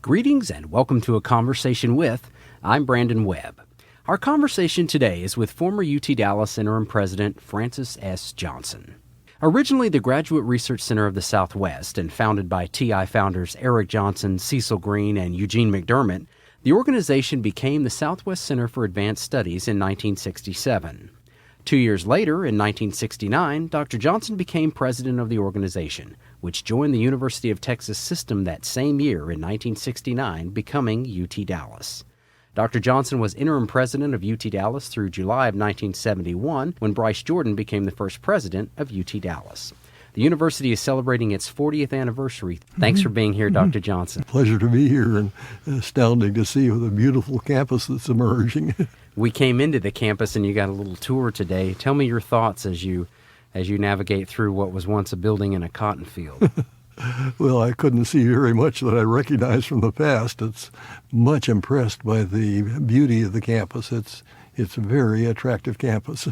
Greetings and welcome to A Conversation With. I'm Brandon Webb. Our conversation today is with former UT Dallas Interim President Francis S. Johnson. Originally the Graduate Research Center of the Southwest and founded by TI founders Eric Johnson, Cecil Green, and Eugene McDermott, the organization became the Southwest Center for Advanced Studies in 1967. 2 years later, in 1969, Dr. Johnson became president of the organization, which joined the University of Texas system that same year in 1969, becoming UT Dallas. Dr. Johnson was interim president of UT Dallas through July of 1971, when Bryce Jordan became the first president of UT Dallas. The university is celebrating its 40th anniversary. Thanks for being here, Dr. Johnson. Pleasure to be here, and astounding to see the beautiful campus that's emerging. We came into the campus and you got a little tour today. Tell me your thoughts as you navigate through what was once a building in a cotton field. Well, I couldn't see very much that I recognized from the past. It's much impressed by the beauty of the campus. It's a very attractive campus.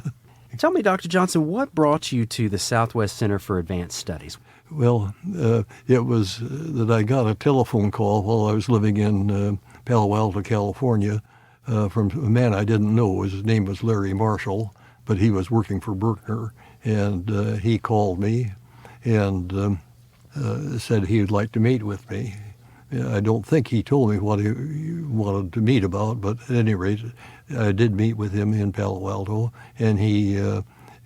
Tell me, Dr. Johnson, what brought you to the Southwest Center for Advanced Studies? Well, it was that I got a telephone call while I was living in Palo Alto, California, from a man I didn't know. His name was Larry Marshall, but he was working for Berkner, and he called me and said he would like to meet with me. I don't think he told me what he wanted to meet about, but at any rate, I did meet with him in Palo Alto, and he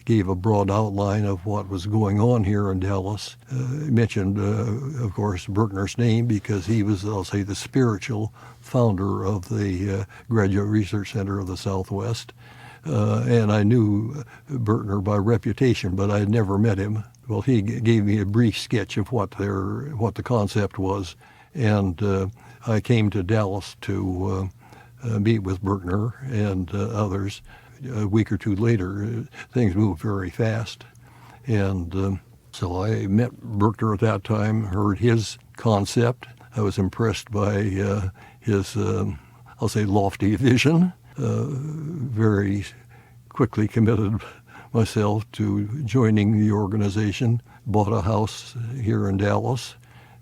gave a broad outline of what was going on here in Dallas. He mentioned, of course, Berkner's name because he was, I'll say, the spiritual founder of the Graduate Research Center of the Southwest. And I knew Berkner by reputation, but I had never met him. Well, he gave me a brief sketch of what the concept was, and I came to Dallas to meet with Berkner and others. A week or two later, things moved very fast, and so I met Berkner at that time, heard his concept. I was impressed by his, I'll say, lofty vision. Very quickly committed myself to joining the organization, bought a house here in Dallas,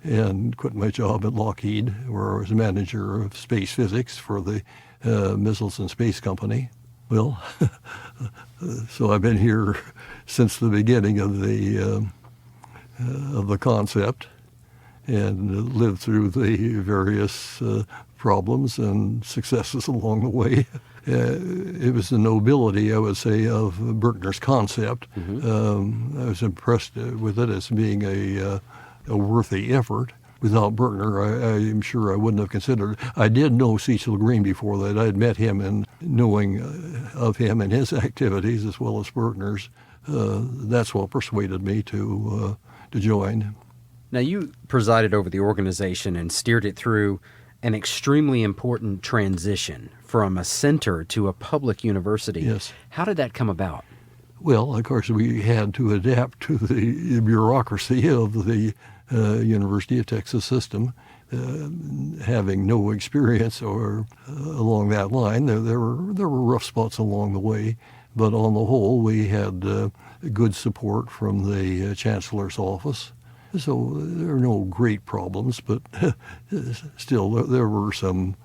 and quit my job at Lockheed, where I was manager of space physics for the Missiles and Space Company. Well, so I've been here since the beginning of the concept, and lived through the various problems and successes along the way. It was the nobility, I would say, of Berkner's concept. I was impressed with it as being a worthy effort. Without Berkner, I'm sure I wouldn't have considered it. I did know Cecil Green before that. I had met him, and knowing of him and his activities as well as Berkner's, that's what persuaded me to join. Now, you presided over the organization and steered it through an extremely important transition from a center to a public university. Yes. How did that come about? Well, of course, we had to adapt to the bureaucracy of the University of Texas system. Having no experience or along that line, there were rough spots along the way, but on the whole, we had good support from the chancellor's office. So there are no great problems, but still there were some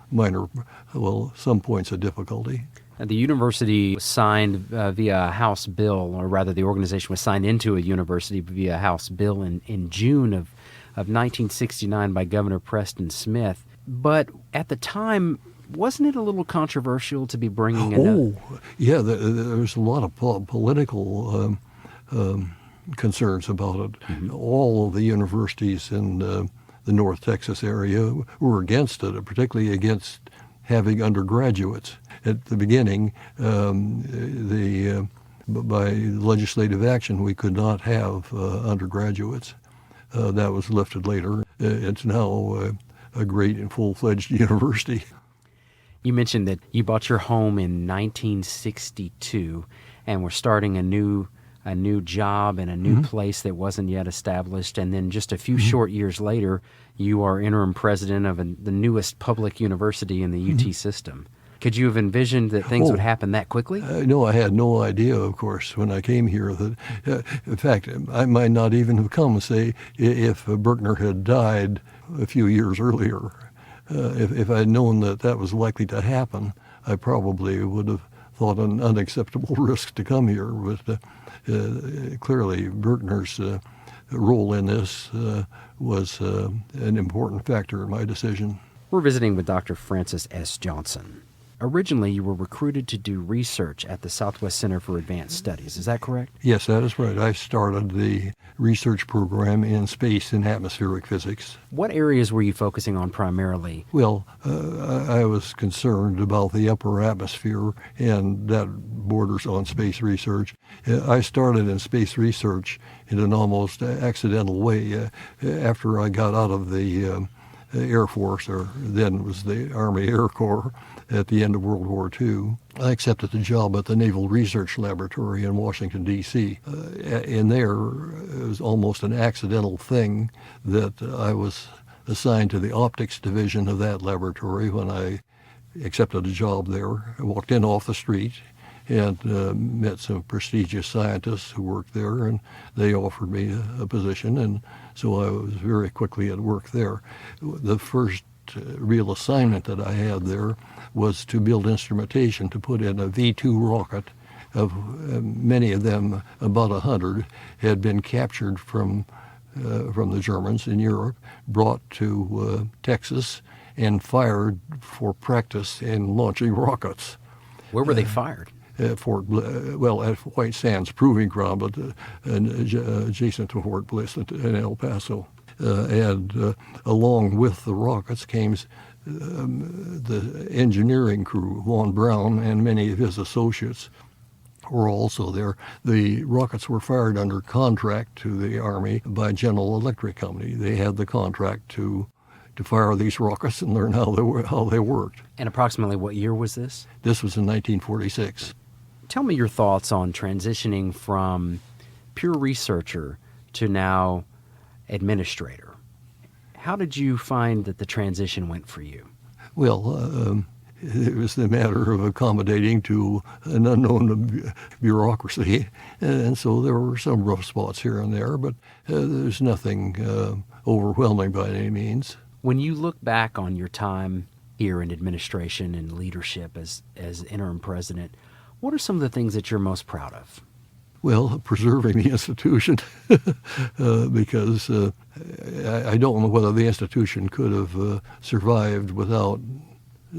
some points of difficulty. The university was signed via a House bill, or rather the organization was signed into a university via a House bill in June of 1969 by Governor Preston Smith. But at the time, wasn't it a little controversial to be bringing in yeah, there's a lot of political concerns about it. Mm-hmm. All of the universities in the North Texas area were against it, particularly against having undergraduates. At the beginning, by legislative action, we could not have undergraduates. That was lifted later. It's now a great and full-fledged university. You mentioned that you bought your home in 1962 and were starting a new a new job in a new place that wasn't yet established. And then just a few short years later, you are interim president of the newest public university in the UT system. Could you have envisioned that things would happen that quickly? No, I had no idea, of course, when I came here. That, in fact, I might not even have come, say, if Berkner had died a few years earlier. If I'd known that that was likely to happen, I probably would have thought an unacceptable risk to come here. But clearly, Berkner's role in this was an important factor in my decision. We're visiting with Dr. Francis S. Johnson. Originally, you were recruited to do research at the Southwest Center for Advanced Studies. Is that correct? Yes, that is right. I started the research program in space and atmospheric physics. What areas were you focusing on primarily? Well, I was concerned about the upper atmosphere, and that borders on space research. I started in space research in an almost accidental way after I got out of the Air Force, or then was the Army Air Corps, at the end of World War II. I accepted the job at the Naval Research Laboratory in Washington, D.C. In there, it was almost an accidental thing that I was assigned to the optics division of that laboratory when I accepted a job there. I walked in off the street and met some prestigious scientists who worked there, and they offered me a position, and so I was very quickly at work there. The first real assignment that I had there was to build instrumentation to put in a V-2 rocket. Of many of them, about 100, had been captured from the Germans in Europe, brought to Texas, and fired for practice in launching rockets. Where were they fired? At White Sands Proving Ground, but adjacent to Fort Bliss in El Paso. And along with the rockets came the engineering crew. Von Braun and many of his associates were also there. The rockets were fired under contract to the Army by General Electric Company. They had the contract to fire these rockets and learn how they worked. And approximately what year was this? This was in 1946. Tell me your thoughts on transitioning from pure researcher to now administrator. How did you find that the transition went for you? Well, it was the matter of accommodating to an unknown bureaucracy, and so there were some rough spots here and there, but there's nothing overwhelming by any means. When you look back on your time here in administration and leadership as interim president, what are some of the things that you're most proud of? Well, preserving the institution, because I don't know whether the institution could have survived without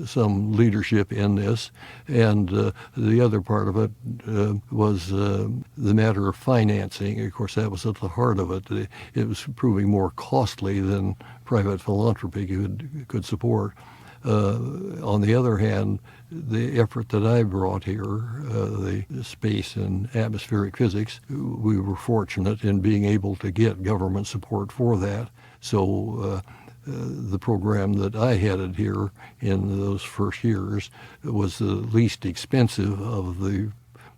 some leadership in this. And the other part of it was the matter of financing. Of course, that was at the heart of it. It was proving more costly than private philanthropy could support. On the other hand, the effort that I brought here, the space and atmospheric physics, we were fortunate in being able to get government support for that. So the program that I headed here in those first years was the least expensive of the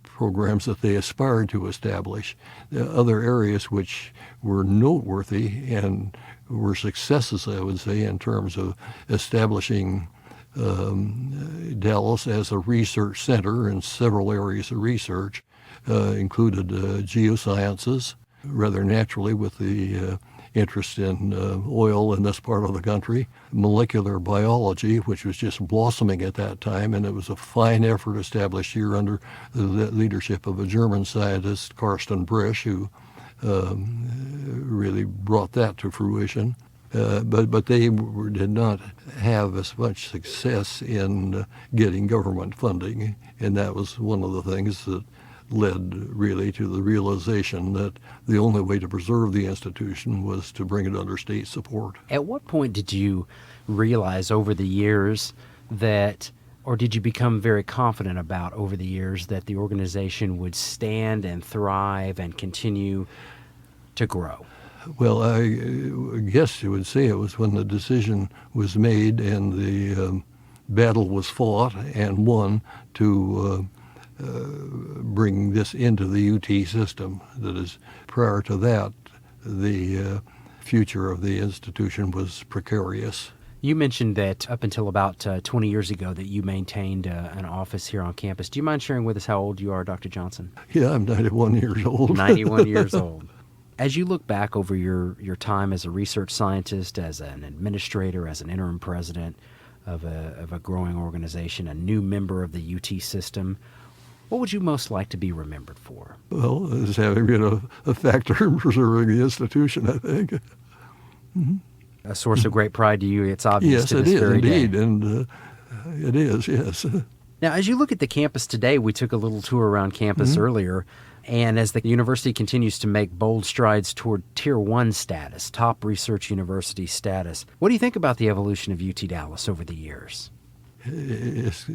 programs that they aspired to establish. The other areas which were noteworthy and were successes, I would say, in terms of establishing Dallas as a research center in several areas of research, included geosciences, rather naturally with the interest in oil in this part of the country, molecular biology, which was just blossoming at that time, and it was a fine effort established here under the leadership of a German scientist, Carsten Brisch, who really brought that to fruition. But they did not have as much success in getting government funding, and that was one of the things that led really to the realization that the only way to preserve the institution was to bring it under state support. At what point did you realize over the years that, or did you become very confident about over the years that the organization would stand and thrive and continue to grow? Well, I guess you would say it was when the decision was made and the battle was fought and won to bring this into the UT system. That is, prior to that, the future of the institution was precarious. You mentioned that up until about 20 years ago that you maintained an office here on campus. Do you mind sharing with us how old you are, Dr. Johnson? Yeah, I'm 91 years old. 91 years old. As you look back over your time as a research scientist, as an administrator, as an interim president of a growing organization, a new member of the UT system, what would you most like to be remembered for? Well, as having been a factor in preserving the institution, I think. Mm-hmm. A source of great pride to you, it's obvious Yes, to it this is very indeed, day. and it is, yes. Now, as you look at the campus today, we took a little tour around campus earlier, and as the university continues to make bold strides toward Tier 1 status, top research university status, what do you think about the evolution of UT Dallas over the years? It's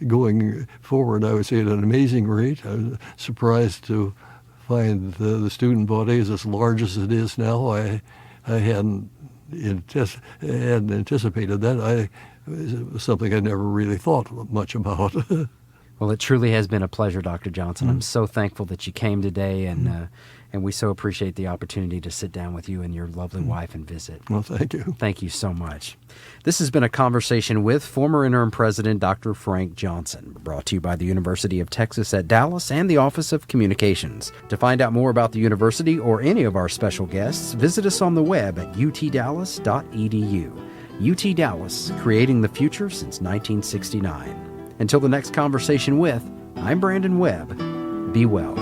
going forward, I would say, at an amazing rate. I was surprised to find the student body is as large as it is now. I hadn't anticipated that. It was something I never really thought much about. Well, it truly has been a pleasure, Dr. Johnson. I'm so thankful that you came today, and we so appreciate the opportunity to sit down with you and your lovely wife and visit. Well, thank you. Thank you so much. This has been a conversation with former interim president Dr. Frank Johnson, brought to you by the University of Texas at Dallas and the Office of Communications. To find out more about the university or any of our special guests, visit us on the web at utdallas.edu. UT Dallas, creating the future since 1969. Until the next conversation with, I'm Brandon Webb. Be well.